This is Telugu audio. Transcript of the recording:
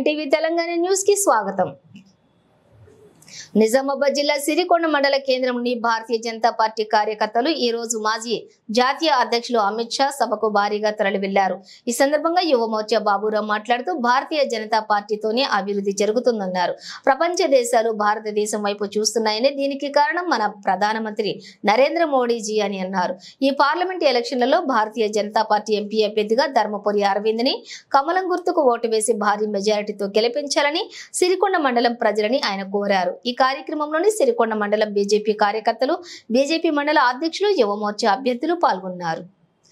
9 తెలంగాణ న్యూస్ కి స్వాగతం। నిజామాబాద్ జిల్లా సిరికొండ మండల కేంద్రంలోని భారతీయ జనతా పార్టీ కార్యకర్తలు ఈ రోజు మాజీ జాతీయ అధ్యక్షులు అమిత్ షా సభకు భారీగా తరలి వెళ్లారు। ఈ సందర్భంగా యువ మోర్చా బాబురావు మాట్లాడుతూ భారతీయ జనతా పార్టీతోనే అభివృద్ధి జరుగుతుందన్నారు। ప్రపంచ దేశాలు భారతదేశం వైపు చూస్తున్నాయని దీనికి కారణం మన ప్రధానమంత్రి నరేంద్ర మోడీజీ అని అన్నారు। ఈ పార్లమెంట్ ఎలక్షన్లలో భారతీయ జనతా పార్టీ ఎంపీ అభ్యర్థిగా ధర్మపురి అరవింద్ ని కమలం గుర్తుకు ఓటు వేసి భారీ మెజారిటీతో గెలిపించాలని సిరికొండ మండలం ప్రజలని ఆయన కోరారు। ఈ కార్యక్రమంలోని సిరికొండ మండలం బీజేపీ కార్యకర్తలు, బీజేపీ మండల అధ్యక్షులు, యువ మోర్చా అభ్యర్థులు పాల్గొన్నారు।